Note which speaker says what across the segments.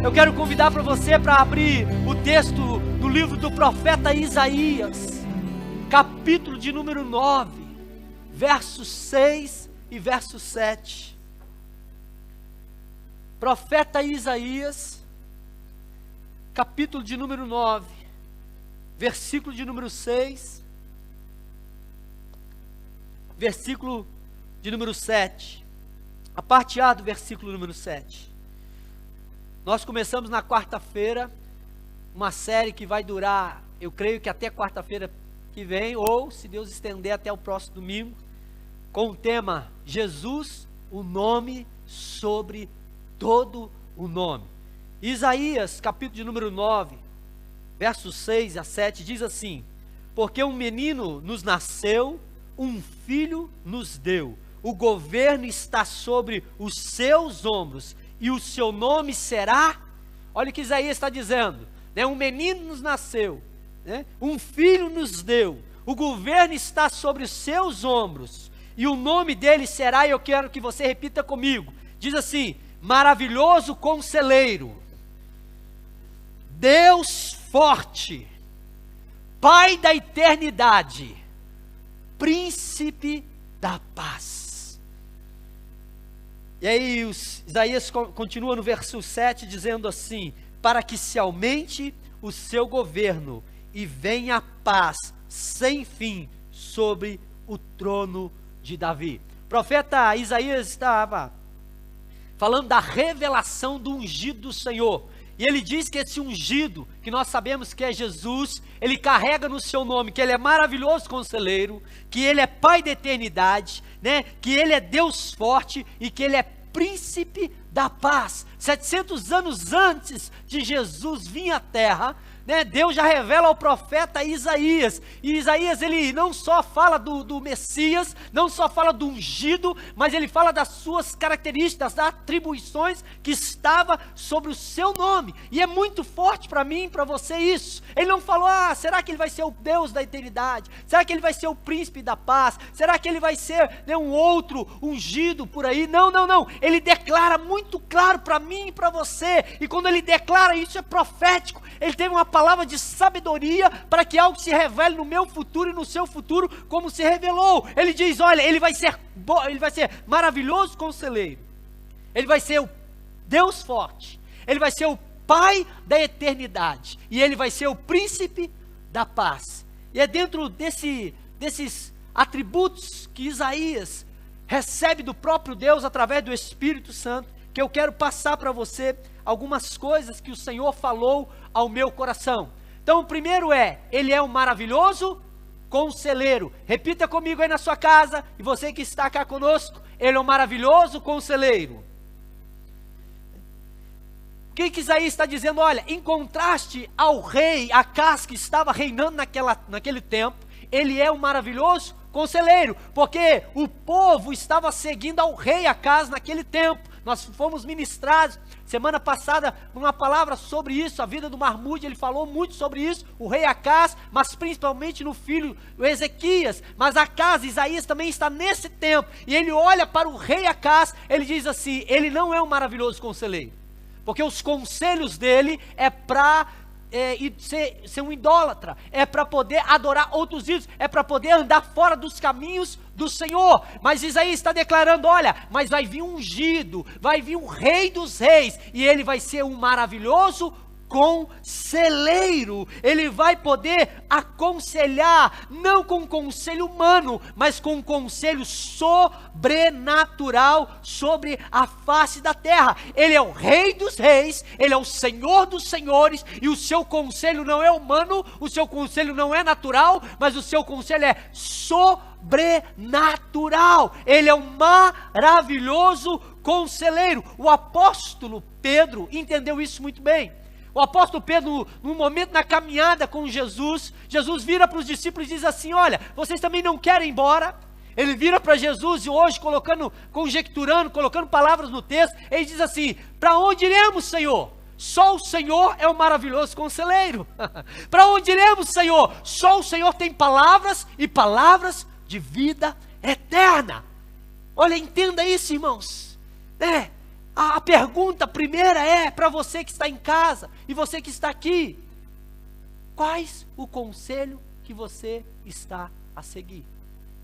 Speaker 1: Eu quero convidar para você para abrir o texto do livro do profeta Isaías, capítulo de número 9, versos 6 e verso 7. Profeta Isaías, capítulo de número 9, versículo de número 6, versículo de número 7. A parte A do versículo número 7. Nós começamos na quarta-feira uma série que vai durar, eu creio que até quarta-feira que vem, ou se Deus estender até o próximo domingo, com o tema Jesus, o nome sobre todo o nome. Isaías, capítulo de número 9, versos 6 a 7, diz assim: porque um menino nos nasceu, um filho nos deu, o governo está sobre os seus ombros, e o seu nome será, olha o que Isaías está dizendo, né? Um menino nos nasceu, né? Um filho nos deu, o governo está sobre os seus ombros, e o nome dele será, e eu quero que você repita comigo, diz assim: maravilhoso conselheiro, Deus forte, Pai da eternidade, príncipe da paz. E aí Isaías continua no verso 7 dizendo assim: para que se aumente o seu governo e venha a paz sem fim sobre o trono de Davi. O profeta Isaías estava falando da revelação do ungido do Senhor. E ele diz que esse ungido, que nós sabemos que é Jesus, ele carrega no seu nome, que ele é maravilhoso conselheiro, que ele é Pai da eternidade, né? Que ele é Deus forte e que ele é príncipe da paz. 700 anos antes de Jesus vir à terra, né, Deus já revela ao profeta Isaías, e Isaías ele não só fala do Messias, não só fala do ungido, mas ele fala das suas características, das atribuições que estava sobre o seu nome, e é muito forte para mim e para você isso. Ele não falou: será que ele vai ser o Deus da eternidade? Será que ele vai ser o príncipe da paz? Será que ele vai ser, né, um outro ungido por aí? Não, ele declara muito claro para mim e para você, e quando ele declara isso é profético. Ele teve uma palavra de sabedoria para que algo se revele no meu futuro e no seu futuro, como se revelou. Ele diz: olha, ele vai ser maravilhoso conselheiro, ele vai ser o Deus forte, ele vai ser o Pai da eternidade, e ele vai ser o príncipe da paz. E é dentro desses atributos que Isaías recebe do próprio Deus através do Espírito Santo, que eu quero passar para você algumas coisas que o Senhor falou ao meu coração. Então o primeiro ele é um maravilhoso conselheiro. Repita comigo aí na sua casa, e você que está cá conosco: ele é um maravilhoso conselheiro. O que Isaías está dizendo? Olha, em contraste ao rei Acás, que estava reinando naquele tempo, ele é um maravilhoso conselheiro, porque o povo estava seguindo ao rei Acás naquele tempo. Nós fomos ministrados semana passada numa palavra sobre isso, a vida do Marmude, ele falou muito sobre isso, o rei Acás, mas principalmente no filho Ezequias. Mas Acás, Isaías também está nesse tempo, e ele olha para o rei Acás, ele diz assim: ele não é um maravilhoso conselheiro, porque os conselhos dele é para ser um idólatra, é para poder adorar outros ídolos, é para poder andar fora dos caminhos do Senhor. Mas Isaías está declarando: olha, mas vai vir um ungido, vai vir o rei dos reis, e ele vai ser um maravilhoso conselheiro. Ele vai poder aconselhar, não com conselho humano, mas com conselho sobrenatural sobre a face da terra. Ele é o rei dos reis, ele é o senhor dos senhores, e o seu conselho não é humano, o seu conselho não é natural, mas o seu conselho é sobrenatural. Ele é um maravilhoso conselheiro. O apóstolo Pedro entendeu isso muito bem. O apóstolo Pedro, num momento na caminhada com Jesus, Jesus vira para os discípulos e diz assim: olha, vocês também não querem ir embora? Ele vira para Jesus, e hoje conjecturando, colocando palavras no texto, ele diz assim: para onde iremos, Senhor? Só o Senhor é o maravilhoso conselheiro. Para onde iremos, Senhor? Só o Senhor tem palavras, e palavras de vida eterna. Olha, entenda isso, irmãos. A pergunta primeira é para você que está em casa e você que está aqui: quais o conselho que você está a seguir?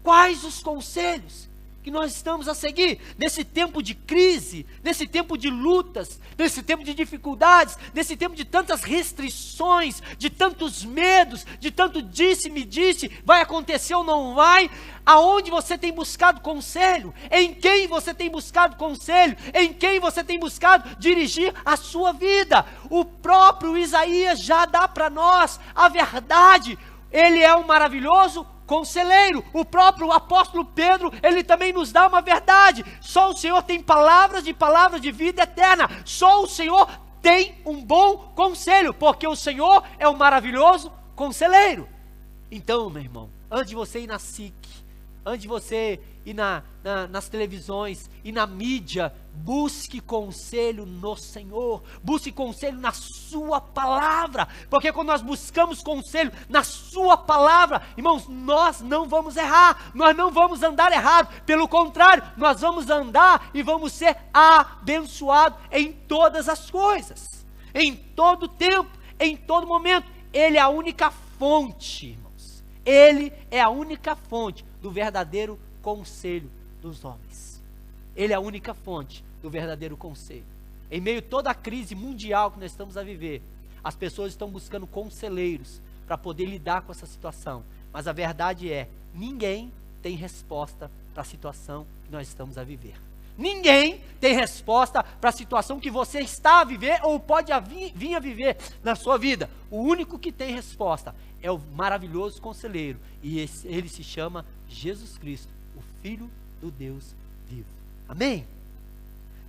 Speaker 1: Quais os conselhos que nós estamos a seguir nesse tempo de crise, nesse tempo de lutas, nesse tempo de dificuldades, nesse tempo de tantas restrições, de tantos medos, de tanto disse-me disse, vai acontecer ou não vai? Aonde você tem buscado conselho? Em quem você tem buscado conselho? Em quem você tem buscado dirigir a sua vida? O próprio Isaías já dá para nós a verdade. Ele é um maravilhoso conselheiro. O próprio apóstolo Pedro, ele também nos dá uma verdade: só o Senhor tem palavras de vida eterna. Só o Senhor tem um bom conselho, porque o Senhor é um maravilhoso conselheiro. Então, meu irmão, antes de você ir na SIC, antes de você ir nas televisões e na mídia, busque conselho no Senhor, busque conselho na sua palavra, porque quando nós buscamos conselho na sua palavra, irmãos, nós não vamos errar, nós não vamos andar errado, pelo contrário, nós vamos andar e vamos ser abençoados em todas as coisas, em todo tempo, em todo momento. Ele é a única fonte, irmãos, ele é a única fonte do verdadeiro conselho dos homens. Ele é a única fonte do verdadeiro conselho. Em meio a toda a crise mundial que nós estamos a viver, as pessoas estão buscando conselheiros para poder lidar com essa situação, mas a verdade é, ninguém tem resposta para a situação que nós estamos a viver. Ninguém tem resposta para a situação que você está a viver ou pode vir a viver na sua vida. O único que tem resposta é o maravilhoso conselheiro, e ele se chama Jesus Cristo, o Filho do Deus vivo. Amém?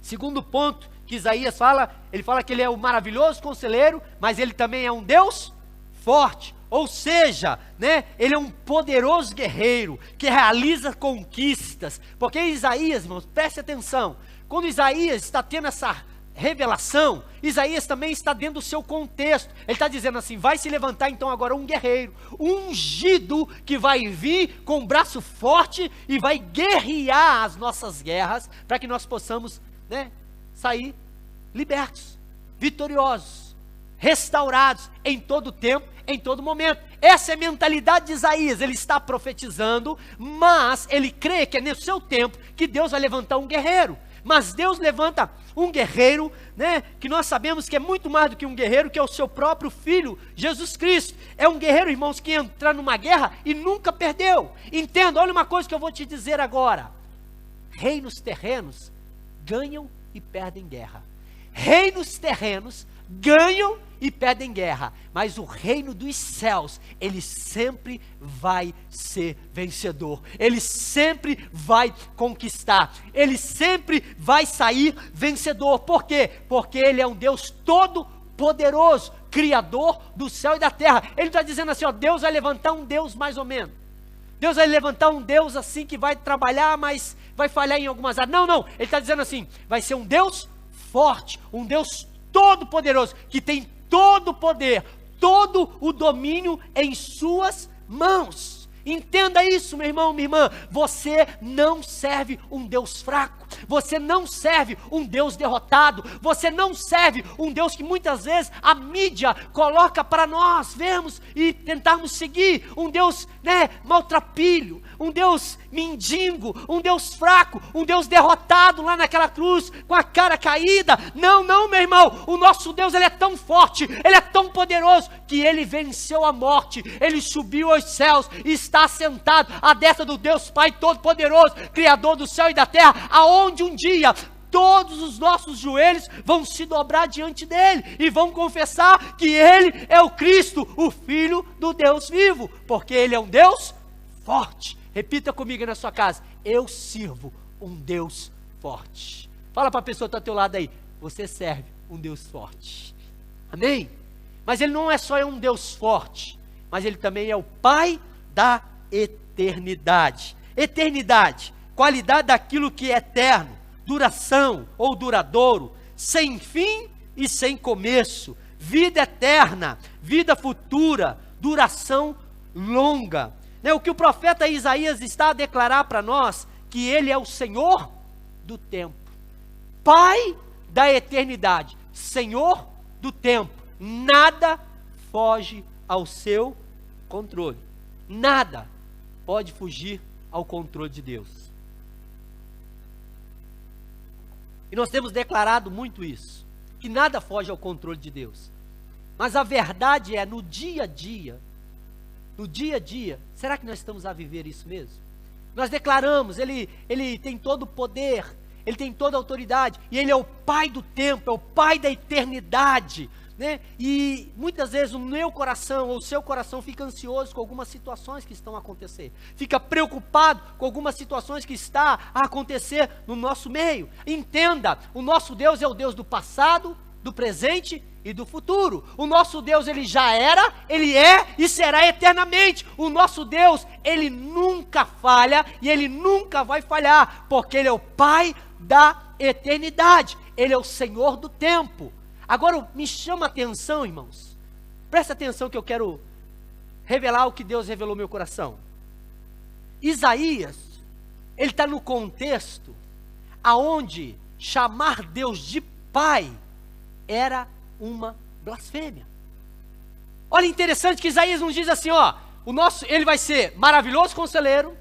Speaker 1: Segundo ponto que Isaías fala, ele fala que ele é o maravilhoso conselheiro, mas ele também é um Deus forte, ou seja, né, ele é um poderoso guerreiro, que realiza conquistas, porque Isaías, irmãos, preste atenção, quando Isaías está tendo essa revelação, Isaías também está dentro do seu contexto. Ele está dizendo assim: vai se levantar então agora um guerreiro, um ungido, que vai vir com um braço forte e vai guerrear as nossas guerras, para que nós possamos, né, sair libertos, vitoriosos, restaurados em todo tempo, em todo momento. Essa é a mentalidade de Isaías. Ele está profetizando, mas ele crê que é no seu tempo que Deus vai levantar um guerreiro. Mas Deus levanta um guerreiro, né, que nós sabemos que é muito mais do que um guerreiro, que é o seu próprio Filho, Jesus Cristo. É um guerreiro, irmãos, que entra numa guerra e nunca perdeu. Entenda, olha uma coisa que eu vou te dizer agora: reinos terrenos ganham e perdem guerra. Reinos terrenos ganham e perdem guerra, mas o reino dos céus, ele sempre vai ser vencedor, ele sempre vai conquistar, ele sempre vai sair vencedor. Por quê? Porque ele é um Deus todo poderoso, criador do céu e da terra. Ele está dizendo assim, ó, Deus vai levantar um Deus mais ou menos, Deus vai levantar um Deus assim que vai trabalhar, mas vai falhar em algumas áreas. Não, ele está dizendo assim, vai ser um Deus forte, um Deus todo poderoso, que tem todo o poder, todo o domínio em suas mãos. Entenda isso, meu irmão, minha irmã. Você não serve um Deus fraco, você não serve um Deus derrotado, você não serve um Deus que muitas vezes a mídia coloca para nós vermos e tentarmos seguir, um Deus, né, maltrapilho, um Deus mendigo, um Deus fraco, um Deus derrotado lá naquela cruz, com a cara caída. Não, meu irmão, o nosso Deus, ele é tão forte, ele é tão poderoso, que ele venceu a morte, ele subiu aos céus, e está sentado à destra do Deus Pai Todo-Poderoso, Criador do céu e da terra, aonde um dia todos os nossos joelhos vão se dobrar diante dele, e vão confessar que ele é o Cristo, o Filho do Deus vivo, porque ele é um Deus forte. Repita comigo aí na sua casa: eu sirvo um Deus forte. Fala para a pessoa que está ao teu lado aí: você serve um Deus forte. Amém? Mas ele não é só um Deus forte, mas ele também é o Pai da eternidade. Eternidade, qualidade daquilo que é eterno, duração ou duradouro, sem fim e sem começo, vida eterna, vida futura, duração longa. O que o profeta Isaías está a declarar para nós, que ele é o Senhor do tempo, Pai da eternidade, Senhor do tempo. Nada foge ao seu controle. Nada pode fugir ao controle de Deus. E nós temos declarado muito isso, que nada foge ao controle de Deus. Mas a verdade é, no dia a dia, será que nós estamos a viver isso mesmo? Nós declaramos, Ele tem todo o poder, Ele tem toda a autoridade, e Ele é o Pai do tempo, é o Pai da eternidade, né? E muitas vezes o meu coração, ou o seu coração, fica ansioso com algumas situações que estão a acontecer, fica preocupado com algumas situações que está a acontecer no nosso meio. Entenda, o nosso Deus é o Deus do passado, do presente e do futuro. O nosso Deus, Ele já era, Ele é e será eternamente. O nosso Deus, Ele nunca falha e Ele nunca vai falhar, porque Ele é o Pai da eternidade, Ele é o Senhor do tempo. Agora me chama a atenção, irmãos, presta atenção que eu quero revelar o que Deus revelou no meu coração. Isaías, ele está no contexto aonde chamar Deus de Pai era uma blasfêmia. Olha, interessante que Isaías nos diz assim, ó, ele vai ser maravilhoso conselheiro,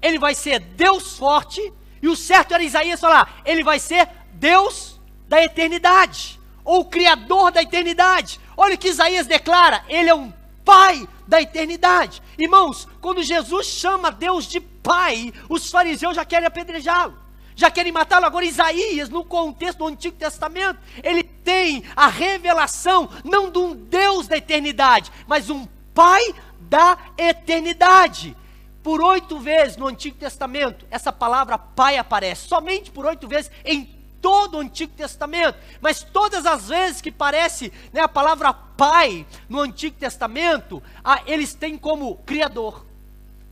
Speaker 1: ele vai ser Deus forte, e o certo era Isaías falar, ele vai ser Deus da eternidade, ou Criador da eternidade. Olha o que Isaías declara, ele é um Pai da eternidade. Irmãos, quando Jesus chama Deus de Pai, os fariseus já querem apedrejá-lo, já querem matá-lo. Agora Isaías, no contexto do Antigo Testamento, ele tem a revelação, não de um Deus da eternidade, mas um Pai da eternidade. Por 8 vezes no Antigo Testamento, essa palavra Pai aparece, somente por 8 vezes em todo o Antigo Testamento, mas todas as vezes que aparece, né, a palavra Pai no Antigo Testamento, eles têm como Criador,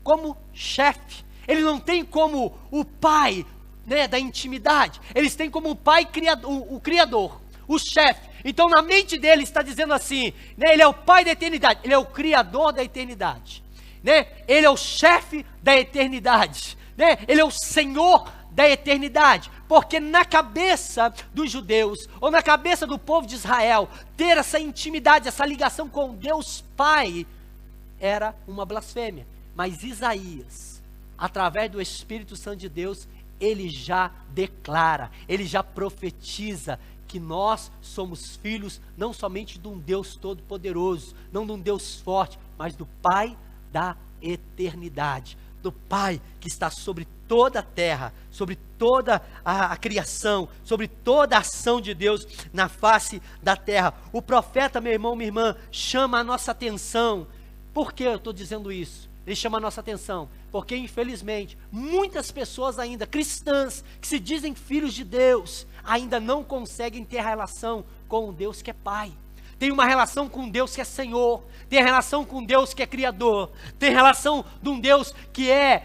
Speaker 1: como chefe. Ele não tem como o Pai, né, da intimidade, eles têm como o Pai o Criador, o chefe. Então na mente dele está dizendo assim, né, ele é o Pai da eternidade, ele é o Criador da eternidade, né, ele é o chefe da eternidade, né, ele é o Senhor da eternidade, porque na cabeça dos judeus, ou na cabeça do povo de Israel, ter essa intimidade, essa ligação com Deus Pai, era uma blasfêmia. Mas Isaías, através do Espírito Santo de Deus, ele já declara, ele já profetiza, que nós somos filhos, não somente de um Deus todo-poderoso, não de um Deus forte, mas do Pai da eternidade, do Pai que está sobre toda a terra, sobre toda a criação, sobre toda a ação de Deus na face da terra. O profeta, meu irmão, minha irmã, chama a nossa atenção. Por que eu estou dizendo isso? Ele chama a nossa atenção, porque infelizmente, muitas pessoas ainda, cristãs, que se dizem filhos de Deus, ainda não conseguem ter relação com um Deus que é Pai. Tem uma relação com Deus que é Senhor, tem a relação com Deus que é Criador, tem relação de um Deus que é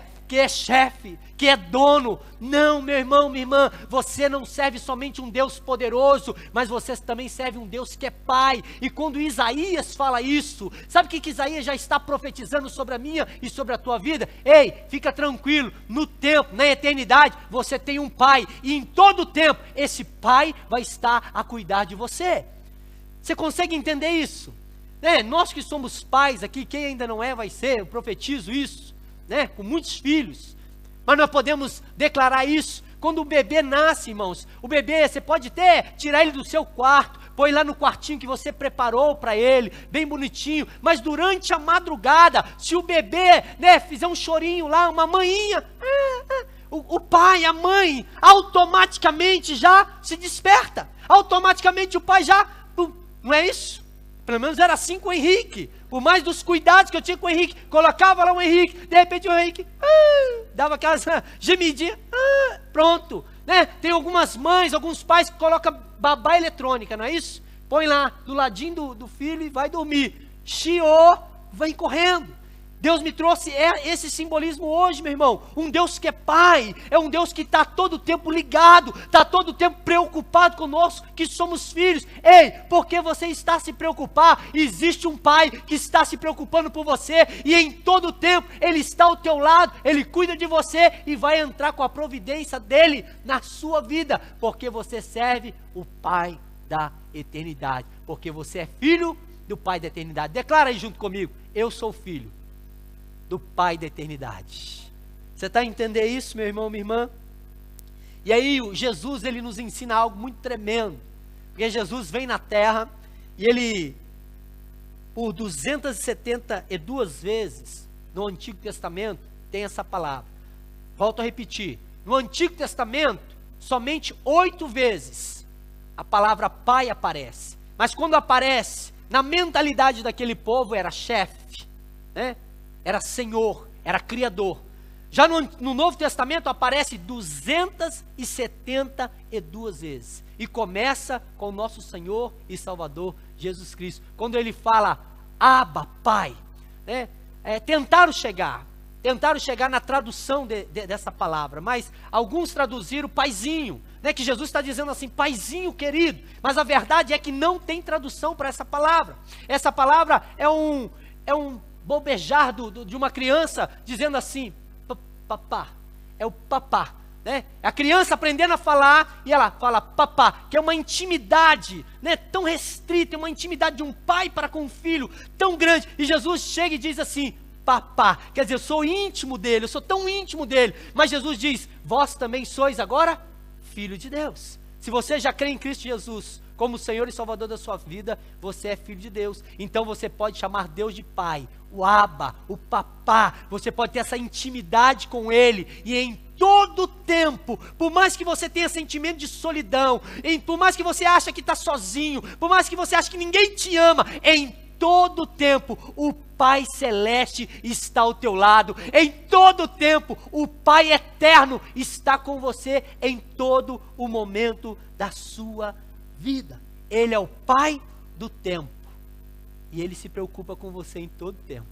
Speaker 1: chefe, que é dono. Não, meu irmão, minha irmã, você não serve somente um Deus poderoso, mas você também serve um Deus que é Pai. E quando Isaías fala isso, sabe o que Isaías já está profetizando sobre a minha e sobre a tua vida? Ei, fica tranquilo, no tempo, na eternidade, você tem um Pai, e em todo o tempo, esse Pai vai estar a cuidar de você. Você consegue entender isso? Nós que somos pais aqui, quem ainda não é, vai ser, eu profetizo isso, né? Com muitos filhos, mas nós podemos declarar isso, quando o bebê nasce, irmãos, o bebê, você pode tirar ele do seu quarto, põe lá no quartinho que você preparou para ele, bem bonitinho, mas durante a madrugada, se o bebê, né, fizer um chorinho lá, uma maninha, o pai, a mãe, automaticamente já se desperta, automaticamente o pai já, não é isso? Pelo menos era assim com o Henrique. Por mais dos cuidados que eu tinha com o Henrique, colocava lá o Henrique, de repente o Henrique dava aquelas gemidinhas, pronto, né? Tem algumas mães, alguns pais que colocam babá eletrônica, não é isso? Põe lá do ladinho do filho e vai dormir. Chiou, vem correndo. Deus me trouxe esse simbolismo hoje, meu irmão. Um Deus que é Pai, é um Deus que está todo o tempo ligado, está todo o tempo preocupado conosco, que somos filhos. Ei, por que você está a se preocupar? Existe um Pai que está se preocupando por você, e em todo o tempo Ele está ao teu lado, Ele cuida de você, e vai entrar com a providência dEle na sua vida, porque você serve o Pai da eternidade, porque você é filho do Pai da eternidade. Declara aí junto comigo: eu sou filho do Pai da eternidade. Você está a entender isso, meu irmão, minha irmã? E aí Jesus, ele nos ensina algo muito tremendo, porque Jesus vem na terra, e ele, por 272 vezes, no Antigo Testamento, tem essa palavra. Volto a repetir, no Antigo Testamento, somente 8 vezes, a palavra Pai aparece, mas quando aparece, na mentalidade daquele povo, era chefe, né? Era Senhor, era Criador. Já no Novo Testamento aparece 272 vezes. E começa com o nosso Senhor e Salvador Jesus Cristo. Quando ele fala, Abba, Pai. Né? Tentaram chegar na tradução dessa palavra. Mas alguns traduziram Paizinho. Né? Que Jesus está dizendo assim, Paizinho querido. Mas a verdade é que não tem tradução para essa palavra. Essa palavra é um bobejar de uma criança, dizendo assim, papá, é o papá, né? A criança aprendendo a falar, e ela fala papá, que é uma intimidade, né, tão restrita, uma intimidade de um pai para com um filho, tão grande, e Jesus chega e diz assim, papá, quer dizer, eu sou íntimo dele, eu sou tão íntimo dele, mas Jesus diz, vós também sois agora filho de Deus. Se você já crê em Cristo Jesus, como Senhor e Salvador da sua vida, você é filho de Deus. Então você pode chamar Deus de Pai, o Abba, o Papá. Você pode ter essa intimidade com Ele. E em todo tempo, por mais que você tenha sentimento de solidão, por mais que você ache que está sozinho, por mais que você ache que ninguém te ama, em todo tempo, o Pai Celeste está ao teu lado. Em todo tempo, o Pai Eterno está com você em todo o momento da sua vida. Ele é o Pai do tempo. E Ele se preocupa com você em todo tempo.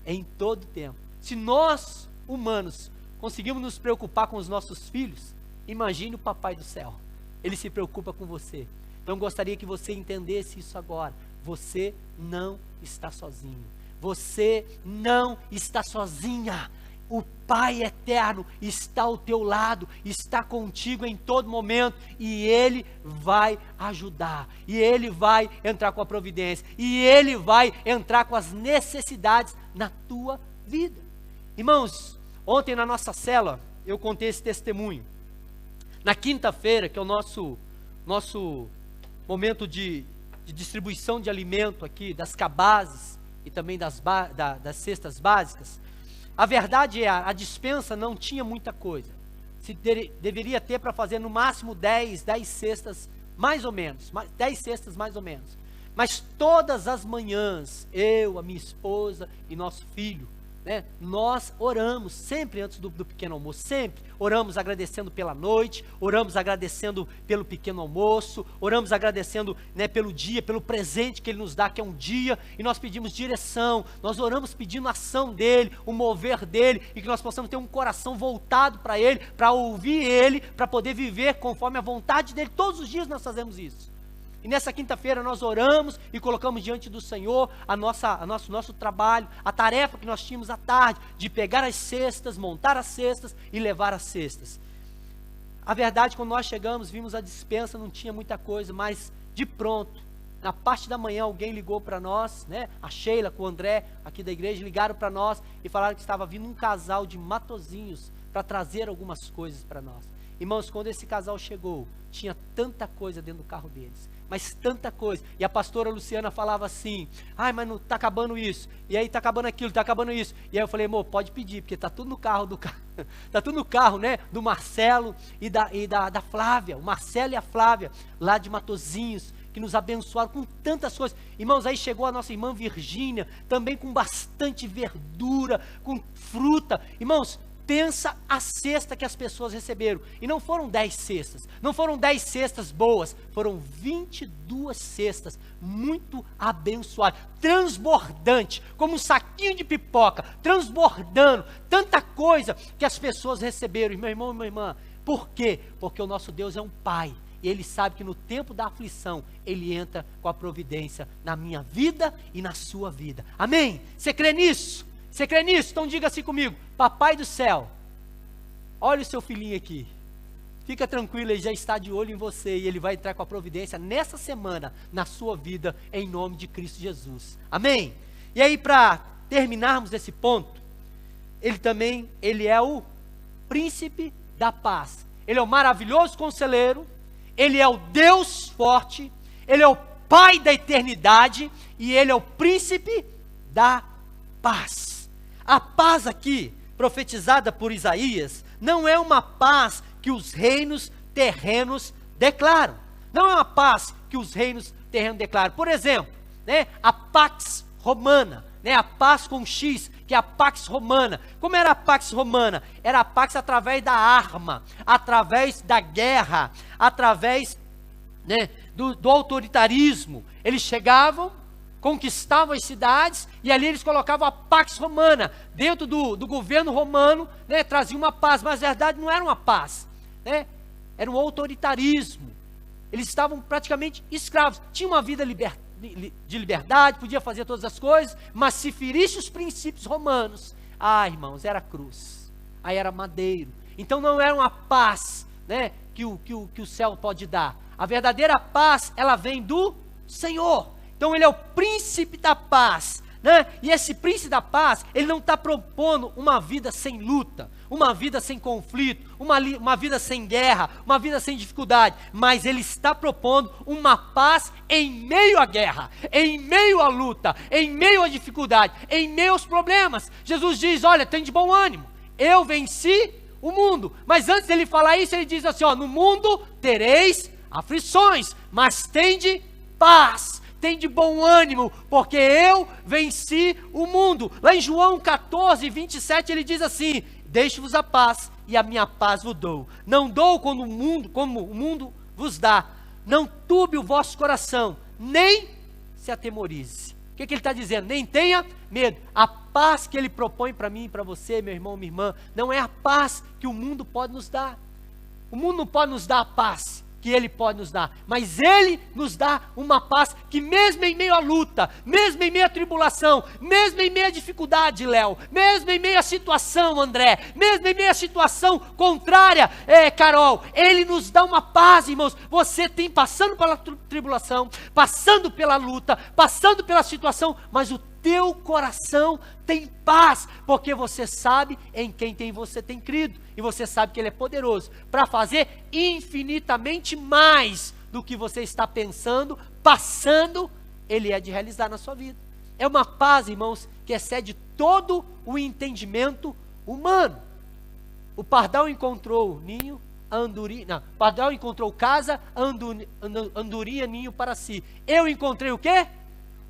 Speaker 1: Em todo tempo. Se nós, humanos, conseguimos nos preocupar com os nossos filhos, imagine o Papai do céu. Ele se preocupa com você. Então eu gostaria que você entendesse isso agora. Você não está sozinho. Você não está sozinha. O Pai Eterno está ao teu lado, está contigo em todo momento, e Ele vai ajudar, e Ele vai entrar com a providência, e Ele vai entrar com as necessidades na tua vida. Irmãos, ontem na nossa célula, eu contei esse testemunho. Na quinta-feira, que é o nosso momento de distribuição de alimento aqui, das cabazes e também das cestas básicas, a verdade é, a despensa não tinha muita coisa. Deveria ter para fazer no máximo 10 cestas, mais ou menos, 10 cestas mais ou menos. Mas todas as manhãs, eu, a minha esposa e nosso filho, né, nós oramos sempre antes do pequeno almoço, sempre oramos agradecendo pela noite, oramos agradecendo pelo pequeno almoço, oramos agradecendo, né, pelo dia, pelo presente que Ele nos dá, que é um dia, e nós pedimos direção, nós oramos pedindo ação dEle, o mover dEle, e que nós possamos ter um coração voltado para Ele, para ouvir Ele, para poder viver conforme a vontade dEle. Todos os dias nós fazemos isso. E nessa quinta-feira nós oramos e colocamos diante do Senhor nosso trabalho, a tarefa que nós tínhamos à tarde, de pegar as cestas, montar as cestas e levar as cestas. A verdade, quando nós chegamos, vimos a despensa, não tinha muita coisa, mas de pronto, na parte da manhã alguém ligou para nós, né? A Sheila com o André, aqui da igreja, ligaram para nós e falaram que estava vindo um casal de Matozinhos para trazer algumas coisas para nós. Irmãos, quando esse casal chegou, tinha tanta coisa dentro do carro deles, mas tanta coisa, e a pastora Luciana falava assim, ai, mas não está acabando isso, e aí está acabando aquilo, está acabando isso, e aí eu falei, amor, pode pedir, porque está tudo no carro está tudo no carro, né, do Marcelo e da Flávia, o Marcelo e a Flávia, lá de Matozinhos, que nos abençoaram com tantas coisas. Irmãos, aí chegou a nossa irmã Virgínia, também com bastante verdura, com fruta. Irmãos, pensa a cesta que as pessoas receberam. E não foram 10 cestas, não foram 10 cestas boas, foram 22 cestas, muito abençoadas, transbordante, como um saquinho de pipoca, transbordando, tanta coisa que as pessoas receberam. E meu irmão e minha irmã, por quê? Porque o nosso Deus é um Pai, e Ele sabe que no tempo da aflição, Ele entra com a providência na minha vida e na sua vida. Amém? Você crê nisso? Você crê nisso? Então diga assim comigo: Papai do céu, olha o seu filhinho aqui, fica tranquilo, ele já está de olho em você, e ele vai entrar com a providência nessa semana, na sua vida, em nome de Cristo Jesus. Amém? E aí, para terminarmos esse ponto, ele é o príncipe da paz, ele é o maravilhoso conselheiro, ele é o Deus forte, ele é o Pai da eternidade, e ele é o príncipe da paz. A paz aqui, profetizada por Isaías, não é uma paz que os reinos terrenos declaram. Não é uma paz que os reinos terrenos declaram. Por exemplo, a Pax Romana, a paz com X, que é a Pax Romana. Como era a Pax Romana? Era a Pax através da arma, através da guerra, através do autoritarismo. Eles chegavam, conquistavam as cidades, e ali eles colocavam a Pax Romana, dentro do governo romano, trazia uma paz, mas na verdade não era uma paz, era um autoritarismo. Eles estavam praticamente escravos, tinham uma vida de liberdade, podia fazer todas as coisas, mas se ferisse os princípios romanos, irmãos, era cruz, aí era madeiro. Então não era uma paz, que o céu pode dar. A verdadeira paz, ela vem do Senhor. Então ele é o príncipe da paz, e esse príncipe da paz, ele não está propondo uma vida sem luta, uma vida sem conflito, uma vida sem guerra, uma vida sem dificuldade, mas ele está propondo uma paz em meio à guerra, em meio à luta, em meio à dificuldade, em meio aos problemas. Jesus diz: olha, tem de bom ânimo, eu venci o mundo. Mas antes dele falar isso, ele diz assim: no mundo tereis aflições, mas tende paz. Tem de bom ânimo, porque eu venci o mundo. Lá em João 14, 27, ele diz assim: deixo-vos a paz, e a minha paz vos dou. Não dou como o mundo vos dá. Não turbe o vosso coração, nem se atemorize. O que ele está dizendo? Nem tenha medo. A paz que ele propõe para mim e para você, meu irmão, minha irmã, não é a paz que o mundo pode nos dar. O mundo não pode nos dar a paz que ele pode nos dar, mas ele nos dá uma paz que mesmo em meio à luta, mesmo em meio à tribulação, mesmo em meio à dificuldade, Léo, mesmo em meio à situação, André, mesmo em meio à situação contrária, Carol, ele nos dá uma paz, irmãos. Você tem passando pela tribulação, passando pela luta, passando pela situação, mas o teu coração tem paz, porque você sabe em quem você tem crido, e você sabe que ele é poderoso para fazer infinitamente mais do que você está pensando, passando, ele é de realizar na sua vida. É uma paz, irmãos, que excede todo o entendimento humano. O pardal encontrou ninho, pardal encontrou casa, andorinha ninho para si. Eu encontrei o quê?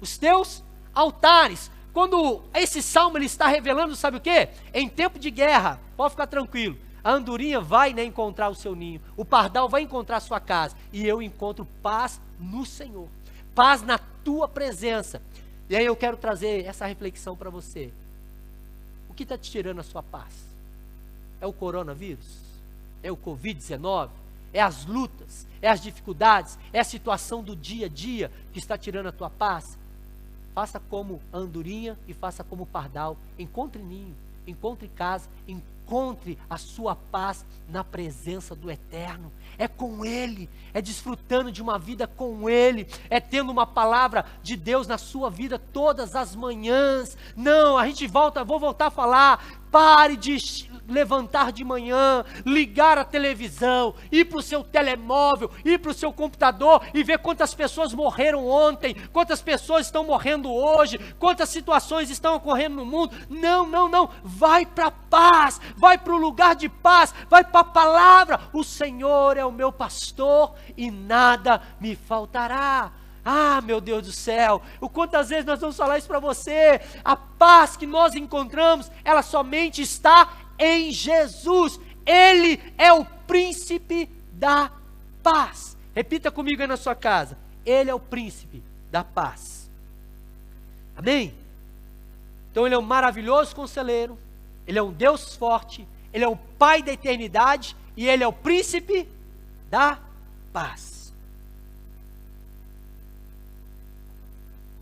Speaker 1: Os teus altares. Quando esse salmo ele está revelando, sabe o que? Em tempo de guerra, pode ficar tranquilo, a andorinha vai encontrar o seu ninho, o pardal vai encontrar a sua casa, e eu encontro paz no Senhor, paz na tua presença. E aí eu quero trazer essa reflexão para você. O que está te tirando a sua paz? É o coronavírus? É o Covid-19? É as lutas? É as dificuldades? É a situação do dia a dia que está tirando a tua paz? Faça como a andorinha e faça como o pardal. Encontre ninho, encontre casa, encontre a sua paz na presença do Eterno. É com Ele, é desfrutando de uma vida com Ele, é tendo uma palavra de Deus na sua vida todas as manhãs. Não, vou voltar a falar, pare de levantar de manhã, ligar a televisão, ir para o seu telemóvel, ir para o seu computador e ver quantas pessoas morreram ontem, quantas pessoas estão morrendo hoje, quantas situações estão ocorrendo no mundo. Não, vai para a paz, vai para o lugar de paz, vai para a palavra. O Senhor é o meu pastor e nada me faltará. Meu Deus do céu, quantas vezes nós vamos falar isso para você? A paz que nós encontramos, ela somente está em Jesus. Ele é o príncipe da paz. Repita comigo aí na sua casa. Ele é o príncipe da paz. Amém? Então ele é um maravilhoso conselheiro, ele é um Deus forte, ele é o Pai da eternidade e ele é o príncipe da paz.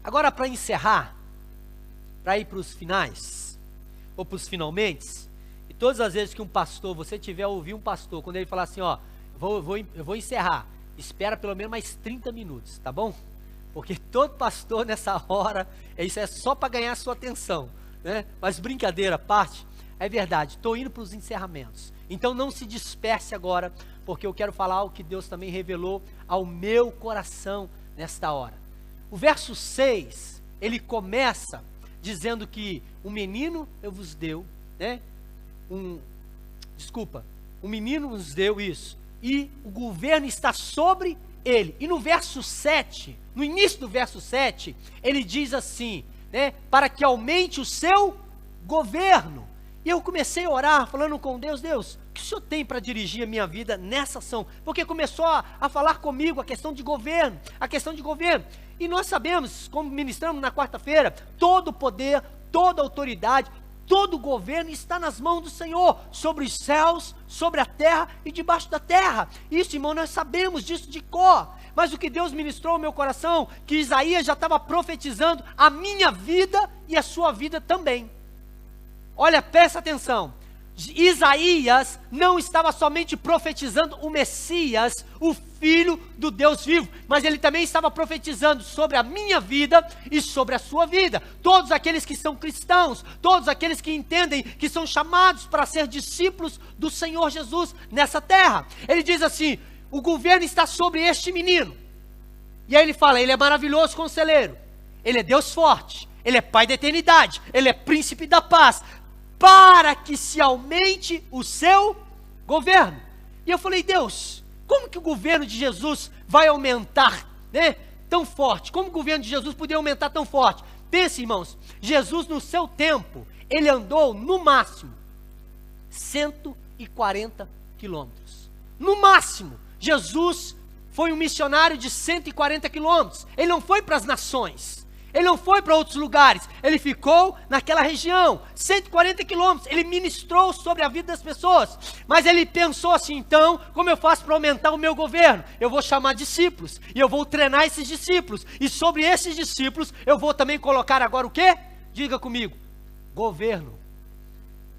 Speaker 1: Agora, para encerrar, para ir para os finais, ou para os finalmente, e todas as vezes que um pastor, você tiver a ouvir um pastor, quando ele falar assim, ó, eu vou encerrar, espera pelo menos mais 30 minutos, tá bom? Porque todo pastor nessa hora, isso é só para ganhar a sua atenção, né? Mas brincadeira à parte, é verdade, estou indo para os encerramentos. Então não se disperse agora, porque eu quero falar o que Deus também revelou ao meu coração nesta hora. O verso 6, ele começa dizendo que um menino eu vos deu, né? Um menino nos deu isso, e o governo está sobre ele. E no verso 7, no início do verso 7, ele diz assim, né? Para que aumente o seu governo. E eu comecei a orar, falando com Deus, Deus, o que o Senhor tem para dirigir a minha vida nessa ação? Porque começou a falar comigo a questão de governo, E nós sabemos, como ministramos na quarta-feira, todo o poder, toda a autoridade, todo o governo está nas mãos do Senhor, sobre os céus, sobre a terra e debaixo da terra. Isso, irmão, nós sabemos disso de cor. Mas o que Deus ministrou ao meu coração, que Isaías já estava profetizando a minha vida e a sua vida também. Olha, presta atenção. Isaías não estava somente profetizando o Messias, o Filho do Deus vivo, mas ele também estava profetizando sobre a minha vida e sobre a sua vida. Todos aqueles que são cristãos, todos aqueles que entendem que são chamados para ser discípulos do Senhor Jesus nessa terra. Ele diz assim, o governo está sobre este menino. E aí ele fala, ele é maravilhoso conselheiro, ele é Deus forte, ele é Pai da eternidade, ele é príncipe da paz, para que se aumente o seu governo. E eu falei, Deus, como que o governo de Jesus vai aumentar, né, tão forte? Como o governo de Jesus poderia aumentar tão forte? Pense, irmãos, Jesus no seu tempo, ele andou no máximo 140 quilômetros. No máximo, Jesus foi um missionário de 140 quilômetros. Ele não foi para as nações. Ele não foi para outros lugares, ele ficou naquela região, 140 quilômetros, ele ministrou sobre a vida das pessoas, mas ele pensou assim, então, como eu faço para aumentar o meu governo? Eu vou chamar discípulos, e eu vou treinar esses discípulos, e sobre esses discípulos, eu vou também colocar agora o quê? Diga comigo, governo.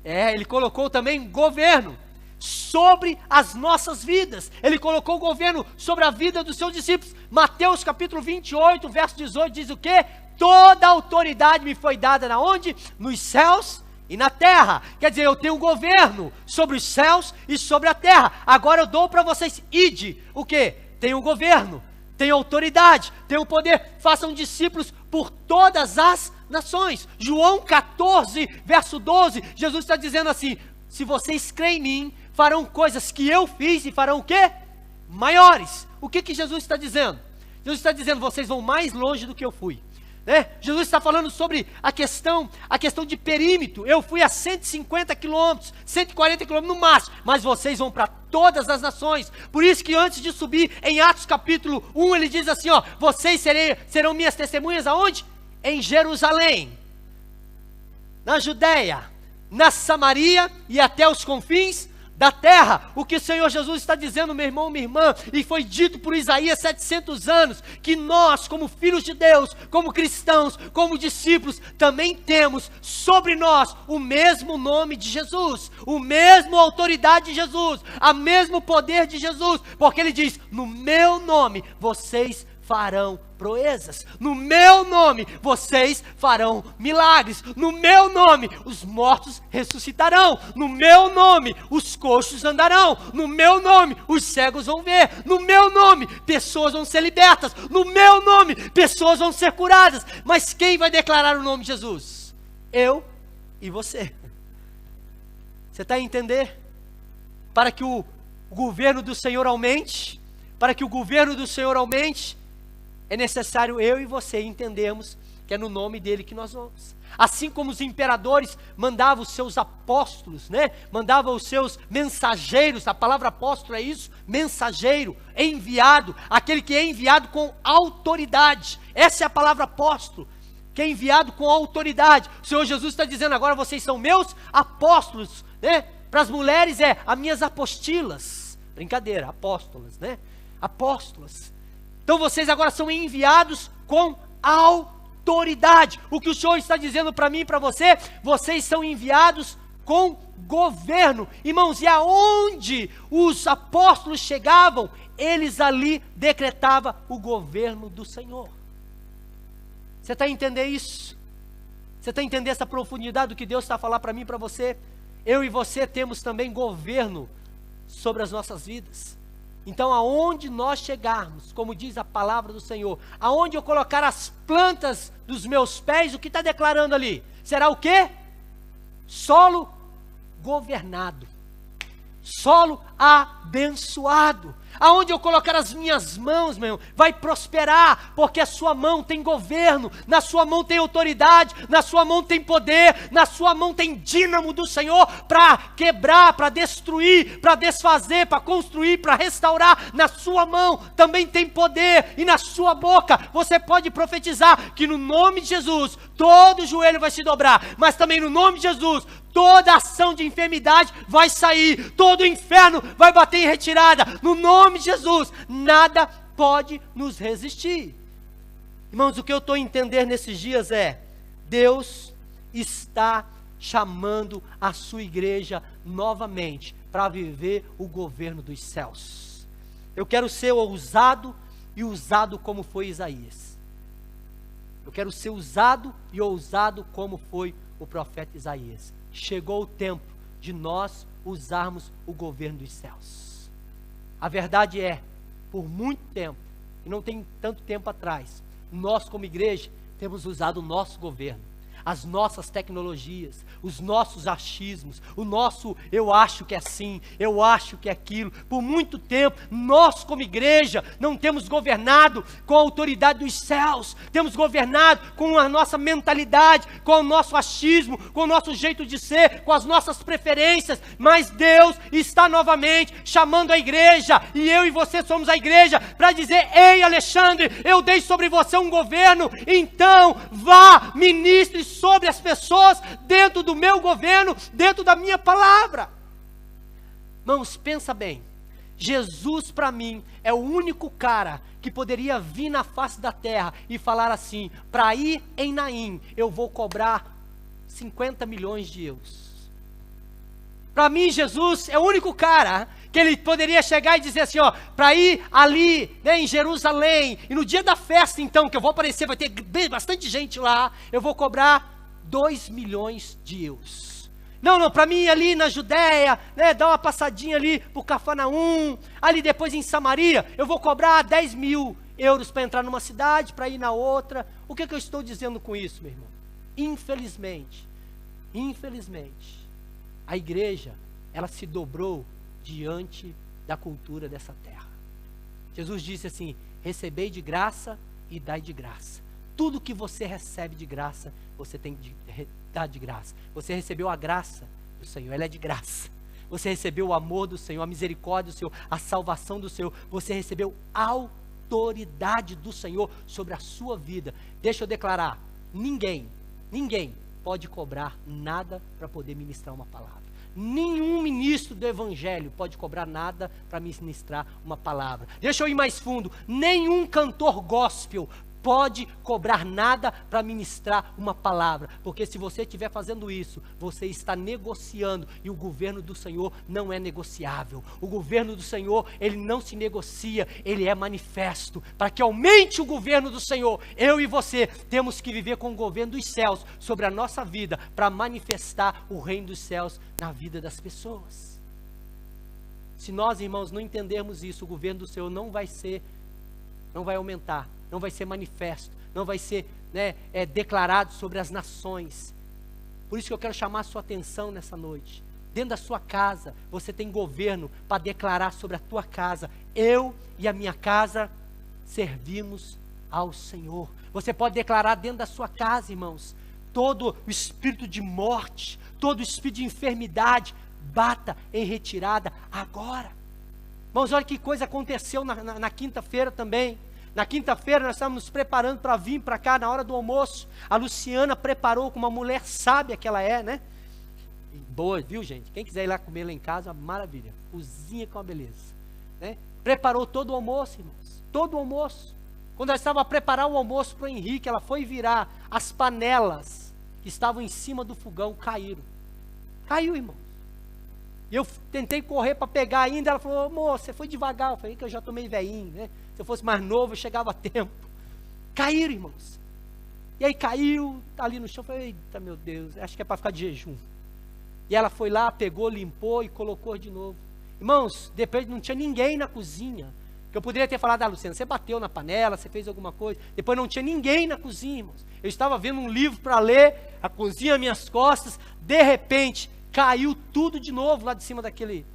Speaker 1: Ele colocou também governo sobre as nossas vidas. Ele colocou o governo sobre a vida dos seus discípulos. Mateus capítulo 28, verso 18, diz o quê? Toda a autoridade me foi dada na onde? Nos céus e na terra. Quer dizer, eu tenho governo sobre os céus e sobre a terra. Agora eu dou para vocês, ide, o quê? Tenho governo, tenho autoridade, tenho poder, façam discípulos por todas as nações. João 14, verso 12, Jesus está dizendo assim, se vocês creem em mim, farão coisas que eu fiz e farão o quê? Maiores. O que Jesus está dizendo? Jesus está dizendo, vocês vão mais longe do que eu fui. Né? Jesus está falando sobre a questão de perímetro. Eu fui a 150 quilômetros, 140 quilômetros no máximo, mas vocês vão para todas as nações. Por isso que antes de subir em Atos capítulo 1, ele diz assim, ó, vocês serão minhas testemunhas aonde? Em Jerusalém, na Judeia, na Samaria e até os confins da terra. O que o Senhor Jesus está dizendo, meu irmão, minha irmã, e foi dito por Isaías 700 anos, que nós, como filhos de Deus, como cristãos, como discípulos, também temos sobre nós o mesmo nome de Jesus, o mesmo autoridade de Jesus, o mesmo poder de Jesus, porque ele diz, no meu nome vocês farão proezas, no meu nome vocês farão milagres, no meu nome os mortos ressuscitarão, no meu nome os coxos andarão, no meu nome os cegos vão ver, no meu nome pessoas vão ser libertas, no meu nome pessoas vão ser curadas. Mas quem vai declarar o nome de Jesus? Eu e você. Você está a entender? Para que o governo do Senhor aumente, para que o governo do Senhor aumente, é necessário eu e você entendermos que é no nome dele que nós vamos. Assim como os imperadores mandavam os seus apóstolos, né? Mandavam os seus mensageiros, a palavra apóstolo é isso, mensageiro, enviado, aquele que é enviado com autoridade. Essa é a palavra apóstolo, que é enviado com autoridade. O Senhor Jesus está dizendo agora, vocês são meus apóstolos, né? Para as mulheres as minhas apostilas. Brincadeira, apóstolas, né? Apóstolas. Então vocês agora são enviados com autoridade. O que o Senhor está dizendo para mim e para você, vocês são enviados com governo. Irmãos, e aonde os apóstolos chegavam, eles ali decretavam o governo do Senhor. Você está entendendo isso? Você está entendendo essa profundidade do que Deus está a falar para mim e para você? Eu e você temos também governo sobre as nossas vidas. Então, aonde nós chegarmos, como diz a palavra do Senhor, aonde eu colocar as plantas dos meus pés, o que está declarando ali? Será o quê? Solo governado. Solo abençoado. Aonde eu colocar as minhas mãos, meu irmão, vai prosperar, porque a sua mão tem governo, na sua mão tem autoridade, na sua mão tem poder, na sua mão tem dínamo do Senhor para quebrar, para destruir, para desfazer, para construir, para restaurar. Na sua mão também tem poder, e na sua boca você pode profetizar que no nome de Jesus todo joelho vai se dobrar, mas também no nome de Jesus toda ação de enfermidade vai sair, todo inferno vai bater em retirada, no nome de Jesus, nada pode nos resistir. Irmãos, o que eu estou entendendo nesses dias é, Deus está chamando a sua igreja novamente, para viver o governo dos céus. Eu quero ser ousado e usado como foi Isaías. Eu quero ser usado e ousado como foi o profeta Isaías. Chegou o tempo de nós usarmos o governo dos céus. A verdade é, por muito tempo, e não tem tanto tempo atrás, nós como igreja temos usado o nosso governo, as nossas tecnologias, os nossos achismos, o nosso eu acho que é assim, eu acho que é aquilo. Por muito tempo, nós como igreja não temos governado com a autoridade dos céus, temos governado com a nossa mentalidade, com o nosso achismo, com o nosso jeito de ser, com as nossas preferências, mas Deus está novamente chamando a igreja, e eu e você somos a igreja, para dizer, ei Alexandre, eu dei sobre você um governo, então vá, ministre sobre as pessoas, dentro do meu governo, dentro da minha palavra. Irmãos, pensa bem, Jesus para mim é o único cara que poderia vir na face da terra e falar assim, para ir em Naim, eu vou cobrar 50 milhões de euros. Para mim, Jesus é o único cara que ele poderia chegar e dizer assim, ó, para ir ali, né, em Jerusalém, e no dia da festa então, que eu vou aparecer, vai ter bastante gente lá, eu vou cobrar 2 milhões de euros. Não, para mim ali na Judéia, né, dar uma passadinha ali por Cafarnaum, ali depois em Samaria, eu vou cobrar 10 mil euros para entrar numa cidade, para ir na outra. O que eu estou dizendo com isso, meu irmão? Infelizmente, a igreja, ela se dobrou diante da cultura dessa terra. Jesus disse assim, recebei de graça e dai de graça. Tudo que você recebe de graça, você tem de dar de graça. Você recebeu a graça do Senhor, ela é de graça. Você recebeu o amor do Senhor, a misericórdia do Senhor, a salvação do Senhor. Você recebeu a autoridade do Senhor sobre a sua vida. Deixa eu declarar, ninguém pode cobrar nada para poder ministrar uma palavra. Nenhum ministro do evangelho pode cobrar nada para ministrar uma palavra. Deixa eu ir mais fundo, nenhum cantor gospel pode cobrar nada para ministrar uma palavra, porque se você estiver fazendo isso, você está negociando, e o governo do Senhor não é negociável. O governo do Senhor, ele não se negocia, ele é manifesto. Para que aumente o governo do Senhor, eu e você temos que viver com o governo dos céus sobre a nossa vida, para manifestar o reino dos céus na vida das pessoas. Se nós, irmãos, não entendermos isso, o governo do Senhor não vai aumentar, não vai ser manifesto, não vai ser, né, declarado sobre as nações. Por isso que eu quero chamar a sua atenção nessa noite. Dentro da sua casa, você tem governo para declarar sobre a tua casa. Eu e a minha casa servimos
Speaker 2: ao Senhor. Você pode declarar dentro da sua casa, irmãos, todo o espírito de morte, todo o espírito de enfermidade, bata em retirada agora. Irmãos, olha que coisa aconteceu na quinta-feira também. Na quinta-feira nós estávamos nos preparando para vir para cá na hora do almoço. A Luciana preparou, com uma mulher sábia que ela é, né? Boa, viu, gente? Quem quiser ir lá comer lá em casa, maravilha. Cozinha com uma beleza, né? Preparou todo o almoço, irmãos. Todo o almoço. Quando ela estava a preparar o almoço para o Henrique, ela foi virar, as panelas que estavam em cima do fogão caíram. Caiu, irmão. E eu tentei correr para pegar ainda. Ela falou: moça, você foi devagar. Eu falei que eu já tomei velhinho, né? Se eu fosse mais novo, eu chegava a tempo. Caíram, irmãos. E aí caiu, tá ali no chão. Eu falei: eita, meu Deus, acho que é para ficar de jejum. E ela foi lá, pegou, limpou e colocou de novo. Irmãos, depois não tinha ninguém na cozinha. Que eu poderia ter falado: ah, Luciana, você bateu na panela, você fez alguma coisa. Depois não tinha ninguém na cozinha, irmãos. Eu estava vendo um livro para ler, a cozinha às minhas costas. De repente, caiu tudo de novo lá de cima daquele,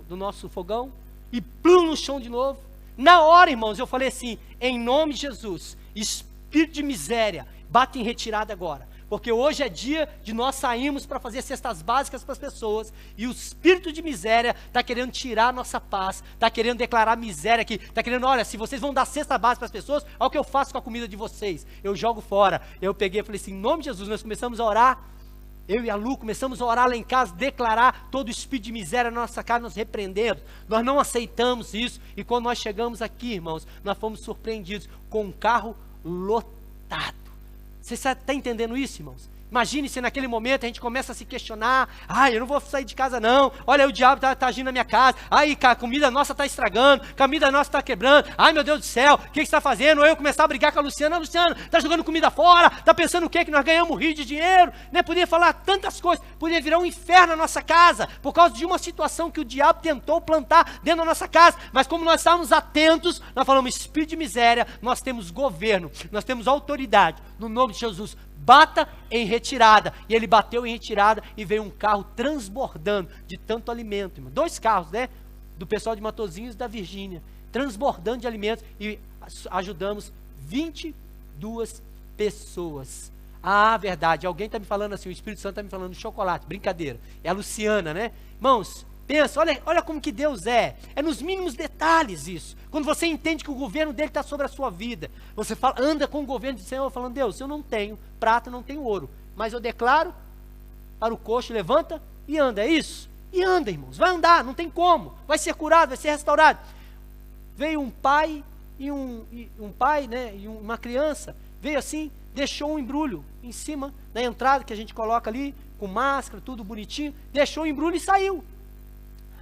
Speaker 2: do nosso fogão. E plum no chão de novo. Na hora, irmãos, eu falei assim: em nome de Jesus, espírito de miséria, bate em retirada agora. Porque hoje é dia de nós sairmos para fazer cestas básicas para as pessoas. E o espírito de miséria está querendo tirar a nossa paz. Está querendo declarar miséria aqui. Está querendo: olha, se vocês vão dar cesta básica para as pessoas, olha o que eu faço com a comida de vocês. Eu jogo fora. Eu peguei e falei assim: em nome de Jesus, nós começamos a orar. Eu e a Lu começamos a orar lá em casa, declarar todo o espírito de miséria na nossa casa, nós repreendemos. Nós não aceitamos isso. E quando nós chegamos aqui, irmãos, nós fomos surpreendidos com um carro lotado. Você está entendendo isso, irmãos? Imagine se naquele momento a gente começa a se questionar: ai, eu não vou sair de casa não, olha, o diabo está agindo na minha casa, ai, a comida nossa está estragando, a comida nossa está quebrando, ai, meu Deus do céu, o que você está fazendo? Ou eu começar a brigar com a Luciana: Luciana, está jogando comida fora, está pensando o quê? Que nós ganhamos um rio de dinheiro, né? Podia falar tantas coisas, podia virar um inferno na nossa casa, por causa de uma situação que o diabo tentou plantar dentro da nossa casa. Mas como nós estávamos atentos, nós falamos: espírito de miséria, nós temos governo, nós temos autoridade, no nome de Jesus, bata em retirada. E ele bateu em retirada e veio um carro transbordando de tanto alimento, irmão. 2 carros, né? Do pessoal de Matosinhos e da Virgínia, transbordando de alimentos, e ajudamos 22 pessoas. Ah, verdade, alguém está me falando assim, o Espírito Santo está me falando chocolate, brincadeira, é a Luciana, né? Irmãos, pensa, olha como que Deus é nos mínimos detalhes isso. Quando você entende que o governo dele está sobre a sua vida, você anda com o governo do Senhor falando: Deus, eu não tenho prata, não tenho ouro, mas eu declaro para o coxo: levanta e anda. É isso? E anda, irmãos, vai andar, não tem como, vai ser curado, vai ser restaurado. Veio um pai e uma criança, veio assim, deixou um embrulho em cima da entrada que a gente coloca ali, com máscara, tudo bonitinho, deixou o embrulho e saiu.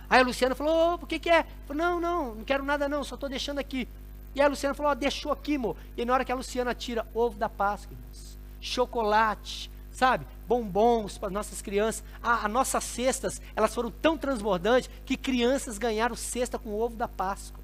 Speaker 2: Aí a Luciana falou: o que é? Falou: não quero nada não, só estou deixando aqui. E aí a Luciana falou: deixou aqui, amor. E na hora que a Luciana tira ovo da Páscoa, irmãos, chocolate, sabe, bombons para nossas crianças, as nossas cestas, elas foram tão transbordantes que crianças ganharam cesta com ovo da Páscoa,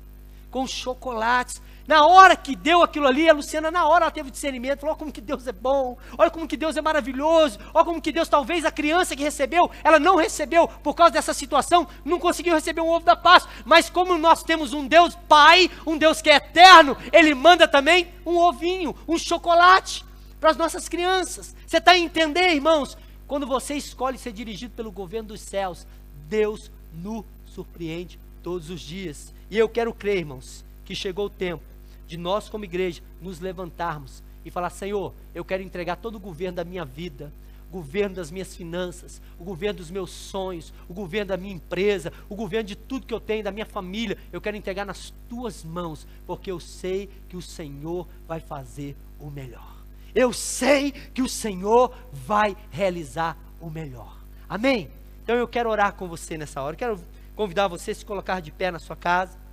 Speaker 2: com chocolates. Na hora que deu aquilo ali, a Luciana, na hora ela teve discernimento, falou: olha como que Deus é bom, olha como que Deus é maravilhoso, olha como que Deus, talvez a criança que recebeu, ela não recebeu por causa dessa situação, não conseguiu receber um ovo da Páscoa, mas como nós temos um Deus Pai, um Deus que é eterno, Ele manda também um ovinho, um chocolate para as nossas crianças. Você está a entender, irmãos? Quando você escolhe ser dirigido pelo governo dos céus, Deus nos surpreende todos os dias. E eu quero crer, irmãos, que chegou o tempo de nós como igreja nos levantarmos e falar: Senhor, eu quero entregar todo o governo da minha vida, o governo das minhas finanças, o governo dos meus sonhos, o governo da minha empresa, o governo de tudo que eu tenho, da minha família, eu quero entregar nas tuas mãos, porque eu sei que o Senhor vai fazer o melhor. Eu sei que o Senhor vai realizar o melhor. Amém? Então eu quero orar com você nessa hora, eu quero convidar você a se colocar de pé na sua casa.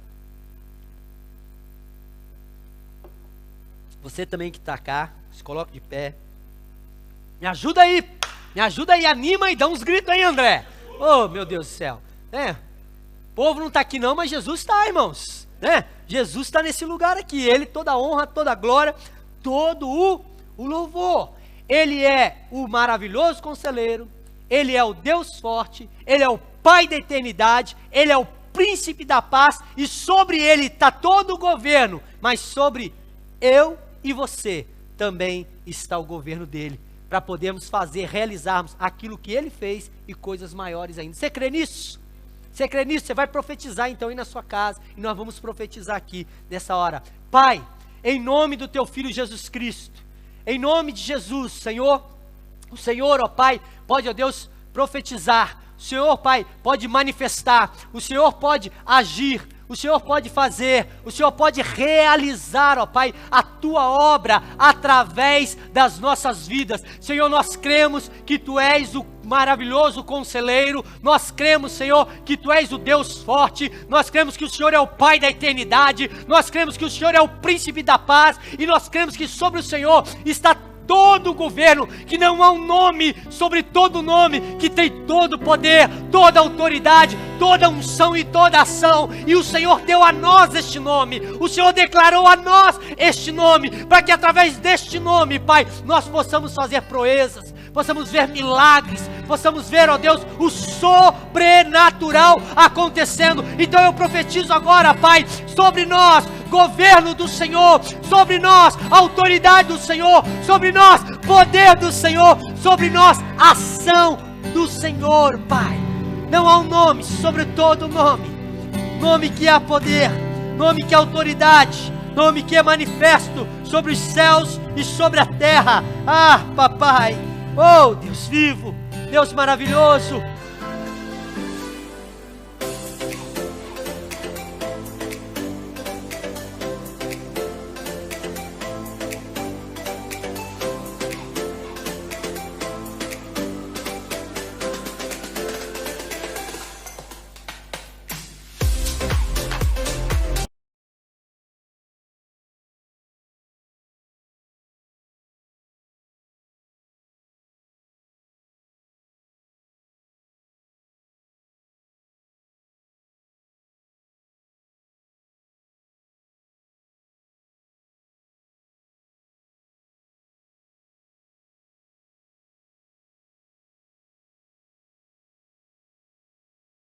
Speaker 2: Você também que está cá, se coloque de pé. Me ajuda aí, anima e dá uns gritos aí, André. Oh, meu Deus do céu. O povo não está aqui não, mas Jesus está, irmãos. Jesus está nesse lugar aqui. Ele, toda a honra, toda a glória, todo o louvor. Ele é o maravilhoso conselheiro, Ele é o Deus forte, Ele é o Pai da eternidade, Ele é o príncipe da paz, e sobre Ele está todo o governo, mas sobre
Speaker 1: eu e você também está o governo dele, para podermos realizarmos aquilo que ele fez e coisas maiores ainda. Você crê nisso? Você crê nisso? Você vai profetizar então aí na sua casa, e nós vamos profetizar aqui nessa hora. Pai, em nome do teu Filho Jesus Cristo, em nome de Jesus, Senhor, o Senhor, ó Pai, pode, ó Deus, profetizar, o Senhor, Pai, pode manifestar, o Senhor pode agir, o Senhor pode fazer, o Senhor pode realizar, ó Pai, a tua obra através das nossas vidas. Senhor, nós cremos que tu és o maravilhoso conselheiro, nós cremos, Senhor, que tu és o Deus forte, nós cremos que o Senhor é o Pai da eternidade, nós cremos que o Senhor é o príncipe da paz, e nós cremos que sobre o Senhor está todo o governo, que não há um nome sobre todo nome, que tem todo o poder, toda a autoridade, toda a unção e toda a ação, e o Senhor deu a nós este nome, o Senhor declarou a nós este nome, para que através deste nome, Pai, nós possamos fazer proezas, possamos ver milagres, possamos ver, ó Deus, o sobrenatural acontecendo. Então eu profetizo agora, Pai, sobre nós, governo do Senhor, sobre nós, autoridade do Senhor, sobre nós, poder do Senhor, sobre nós, ação do Senhor, Pai. Não há um nome sobre todo nome, nome que há poder, nome que é autoridade, nome que é manifesto sobre os céus e sobre a terra. Ah, papai, oh Deus vivo, Deus maravilhoso,